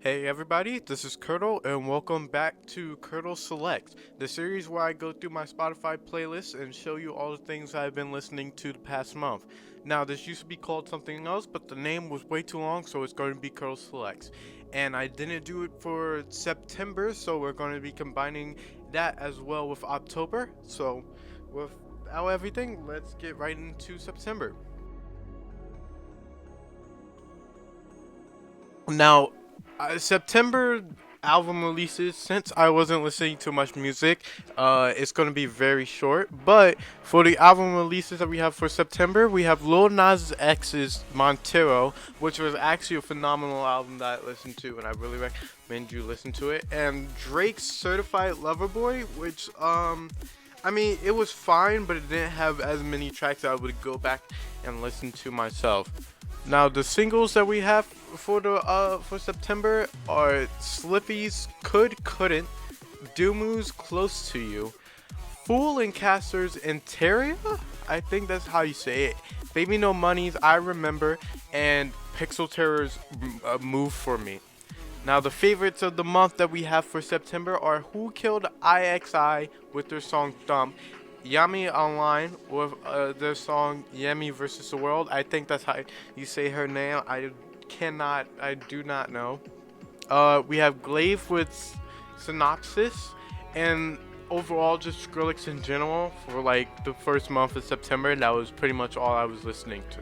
Hey everybody, this is Curtll and welcome back to Curtll Select, the series where I go through my Spotify playlist and show you all the things I've been listening to the past month. Now this used to be called something else, but the name was way too long, so it's going to be Curtll Selects. And I didn't do it for September, so we're going to be combining that as well with October. So without everything, let's get right into September. Now, September album releases, since I wasn't listening to much music, it's going to be very short. But for the album releases that we have for September, we have Lil Nas X's Montero, which was actually a phenomenal album that I listened to, and I really recommend you listen to it. And Drake's Certified Lover Boy, which, I mean, it was fine, but it didn't have as many tracks that I would go back and listen to myself. Now the singles that we have for September are Slippy's Could Couldn't, Dumu's Close to You, F.O.O.L and Caster's Interia. I think that's how you say it. Baby No Money's I Remember, and Pixel Terror's Move for Me. Now the favorites of the month that we have for September are Who Killed IXI with their song Thumb, Yami Online with their song Yemi versus the World. I think that's how you say her name. I do not know. We have Glaive with Synopsis, and overall just Skrillex in general for like the first month of September. That was pretty much all I was listening to.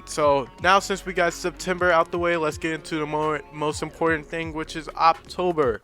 So now since we got September out the way, let's get into the most important thing, which is October.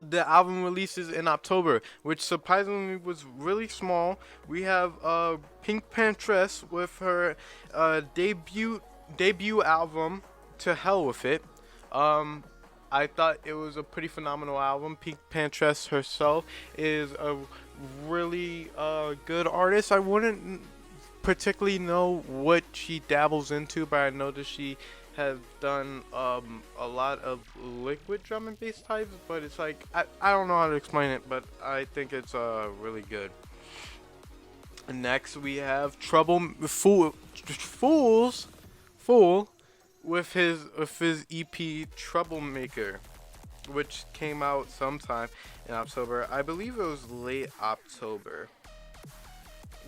The album releases in October, which surprisingly was really small. We have Pink Pantress with her debut album, To Hell with It. I thought it was a pretty phenomenal album. Pink Pantress herself is a really good artist. I wouldn't particularly know what she dabbles into, but I know that she has done a lot of liquid drum and bass types, but it's like I don't know how to explain it, but I think it's really good. Next we have Fool with his EP Troublemaker, which came out sometime in October. I believe it was late October,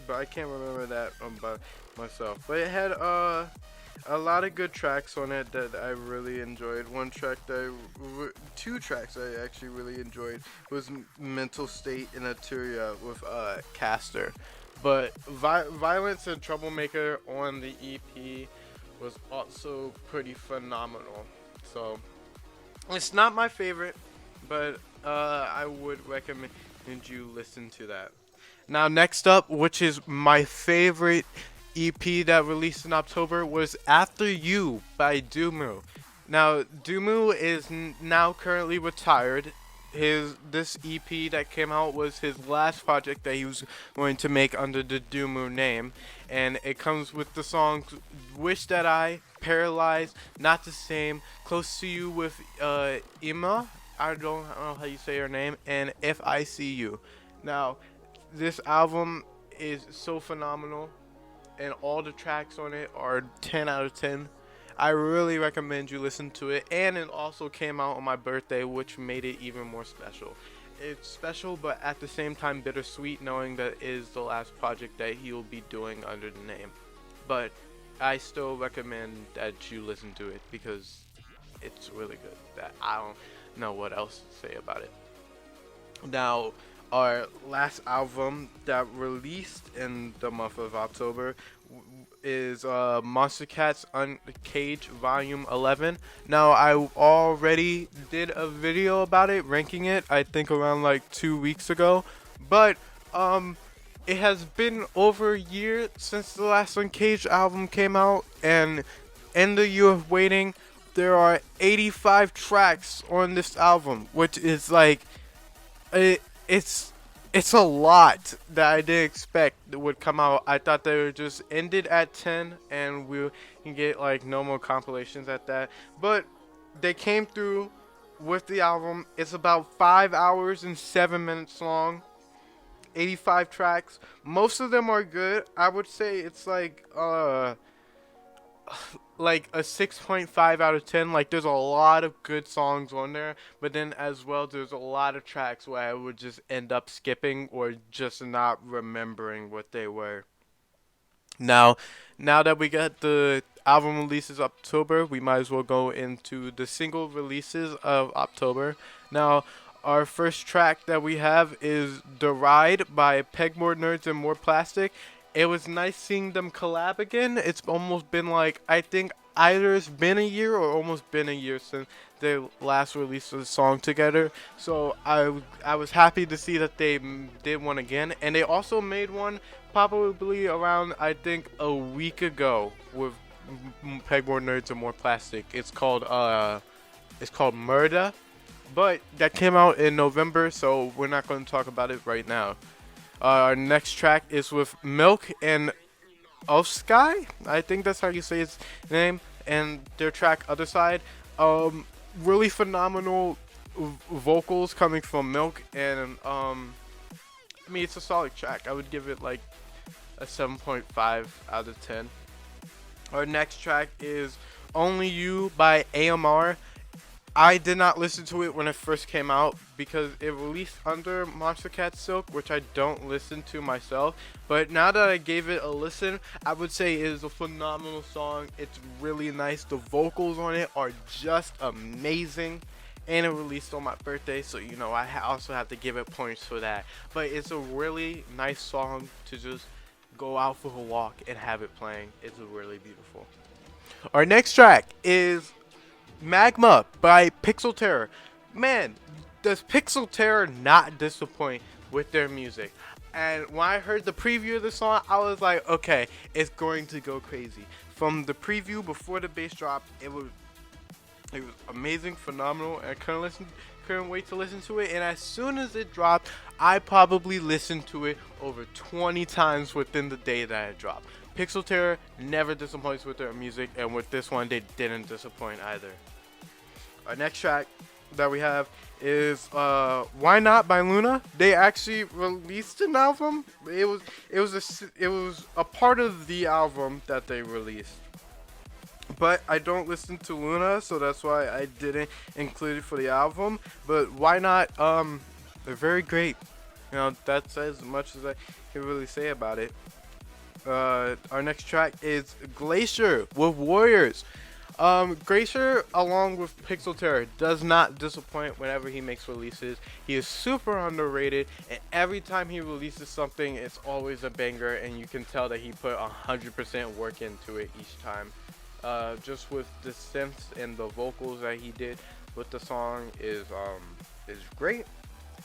but I can't remember that by myself. But it had a lot of good tracks on it that I really enjoyed. Two tracks I actually really enjoyed was Mental State and Aturia with Caster. But Violence and Troublemaker on the EP was also pretty phenomenal. So it's not my favorite, but I would recommend you listen to that. Now next up, which is my favorite EP that released in October, was After You by Dumu. Now Dumu is now currently retired. This EP that came out was his last project that he was going to make under the Dumu name, and it comes with the songs "Wish That I," "Paralyzed," "Not the Same," "Close to You" with Ima. I don't know how you say her name, and "If I See You." Now, this album is so phenomenal, and all the tracks on it are 10 out of 10. I really recommend you listen to it, and it also came out on my birthday, which made it even more special. It's special, but at the same time bittersweet, knowing that it is the last project that he will be doing under the name. But I still recommend that you listen to it because it's really good. That I don't know what else to say about it. Now, our last album that released in the month of October is Monster Cat's Uncaged Volume 11. Now, I already did a video about it, ranking it, I think around like 2 weeks ago. But it has been over a year since the last Uncaged album came out, and in the year of waiting, there are 85 tracks on this album, which is like it, it's it's a lot that I didn't expect that would come out. I thought they would just ended at 10 and we can get like no more compilations at that. But they came through with the album. It's about 5 hours and 7 minutes long. 85 tracks. Most of them are good. I would say it's like like a 6.5 out of 10. Like there's a lot of good songs on there, but then as well there's a lot of tracks where I would just end up skipping or just not remembering what they were. Now, now that we got the album releases October, we might as well go into the single releases of October. Now, our first track that we have is "The Ride" by Pegmore Nerds and More Plastic. It was nice seeing them collab again. It's almost been like, I think either it's been a year or almost been a year since they last released a song together. So I was happy to see that they did one again, and they also made one probably around, I think, a week ago with Pegboard Nerds and More Plastic. It's called Murda, but that came out in November, so we're not going to talk about it right now. Our next track is with Milk and Sky. I think that's how you say his name, and their track Other Side. Really phenomenal vocals coming from Milk, and I mean, it's a solid track. I would give it like a 7.5 out of 10. Our next track is Only You by AMR. I did not listen to it when it first came out because it released under Monster Cat Silk, which I don't listen to myself. But now that I gave it a listen, I would say it is a phenomenal song. It's really nice. The vocals on it are just amazing. And it released on my birthday, so you know I also have to give it points for that. But it's a really nice song to just go out for a walk and have it playing. It's really beautiful. Our next track is Magma by Pixel Terror. Man, does Pixel Terror not disappoint with their music? And when I heard the preview of the song, I was like, okay, it's going to go crazy. From the preview before the bass drop, it was amazing, phenomenal, and I couldn't wait to listen to it. And as soon as it dropped, I probably listened to it over 20 times within the day that it dropped. Pixel Terror never disappoints with their music, and with this one, they didn't disappoint either. Our next track that we have is "Why Not" by Luna. They actually released an album. It was a part of the album that they released. But I don't listen to Luna, so that's why I didn't include it for the album. But Why Not? They're very great. You know, that's as much as I can really say about it. Our next track is Glacier with Warriors. Glacier, along with Pixel Terror, does not disappoint whenever he makes releases. He is super underrated, and every time he releases something, it's always a banger, and you can tell that he put 100% work into it each time. Just with the synths and the vocals that he did with the song is great,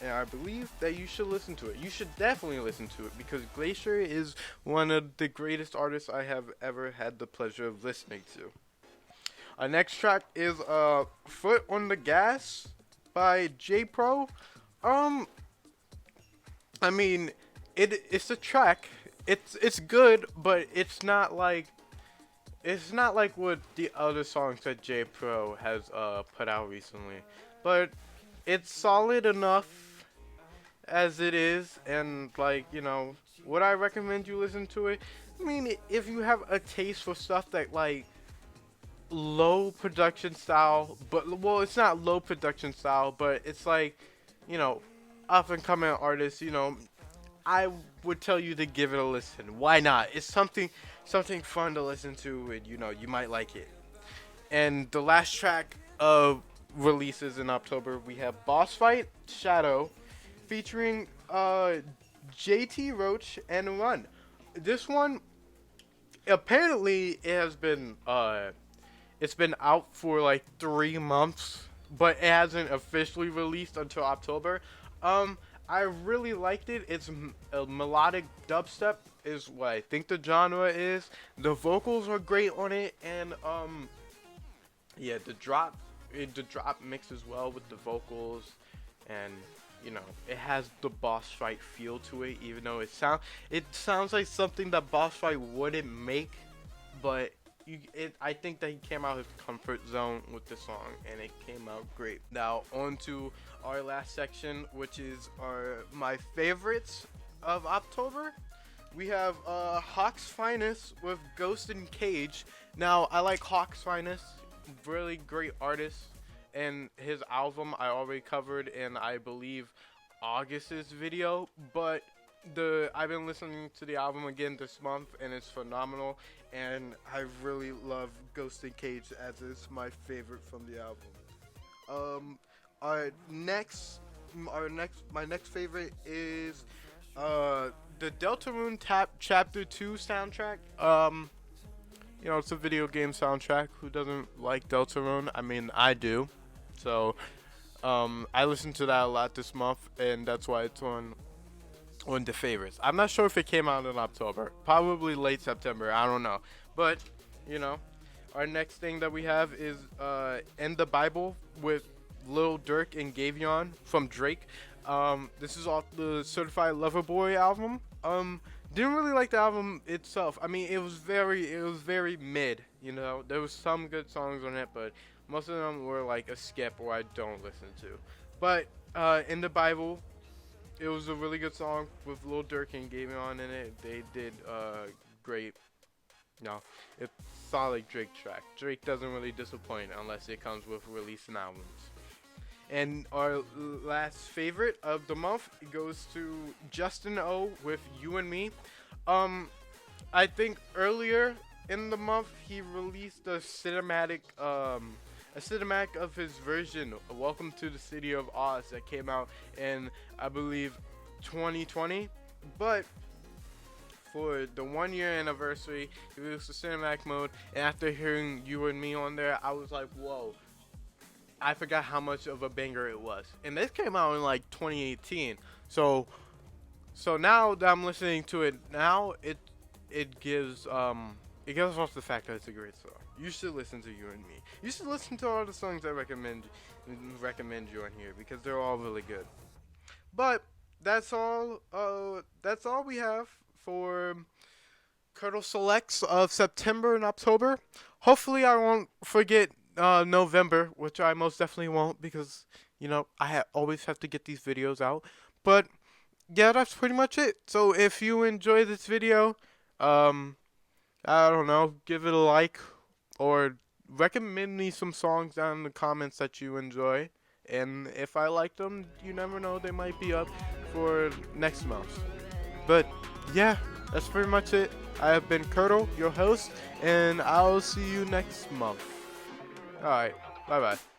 and I believe that you should listen to it. You should definitely listen to it because Glacier is one of the greatest artists I have ever had the pleasure of listening to. Our next track is "Foot on the Gas" by J Pro. Um, I mean, it's a track. It's good, but it's not like what the other songs that J Pro has put out recently, but it's solid enough as it is, and like you know, would I recommend you listen to it? I mean, if you have a taste for stuff that like low production style, but well, it's not low production style, but it's like you know, up and coming artists, you know, I would tell you to give it a listen. Why not? It's something fun to listen to, and you know you might like it. And the last track of releases in October, we have Boss Fight Shadow, featuring JT Roach and Run. This one apparently it has been it's been out for like 3 months, but it hasn't officially released until October. Um, I really liked it. It's a melodic dubstep is what I think the genre is. The vocals are great on it, and yeah, the drop mixes well with the vocals, and you know it has the Boss Fight feel to it, even though it sounds like something that Boss Fight wouldn't make, but I think that he came out of his comfort zone with the song, and it came out great. Now on to our last section, which is my favorites of October. We have Hawk's Finest with Ghost and Cage. Now, I like Hawk's Finest, really great artist, and his album I already covered in, I believe, August's video, but I've been listening to the album again this month, and it's phenomenal, and I really love Ghost and Cage, as it's my favorite from the album. Um, our next, my next favorite is uh the Deltarune Tap Chapter 2 soundtrack. It's a video game soundtrack. Who doesn't like Deltarune? I mean, I do. So, I listened to that a lot this month, and that's why it's on the favorites. I'm not sure if it came out in October. Probably late September. I don't know. But, you know, our next thing that we have is In the Bible with Lil Durk and Gavion from Drake. This is off the Certified Lover Boy album. Didn't really like the album itself. I mean, it was very mid. There was some good songs on it, but most of them were like a skip or I don't listen to. But In the Bible, it was a really good song with Lil Durk and Gavion in it. They did great. It's solid Drake track. Drake doesn't really disappoint unless it comes with releasing albums. And our last favorite of the month goes to Justin O with You and Me. I think earlier in the month he released a cinematic of his version, Welcome to the City of Oz, that came out in, I believe, 2020. But for the 1 year anniversary, he released a cinematic mode, and after hearing You and Me on there, I was like, whoa. I forgot how much of a banger it was. And this came out in like 2018. So now that I'm listening to it now, it gives off the fact that it's a great song. You should listen to You and Me. You should listen to all the songs I recommend you on here, because they're all really good. But that's all we have for Curtll Selects of September and October. Hopefully I won't forget November, which I most definitely won't, because I always have to get these videos out. But yeah, that's pretty much it. So if you enjoy this video, I don't know, give it a like, or recommend me some songs down in the comments that you enjoy. And if I like them, you never know, they might be up for next month. But yeah, that's pretty much it. I have been Curtll, your host, and I'll see you next month. Alright, bye bye.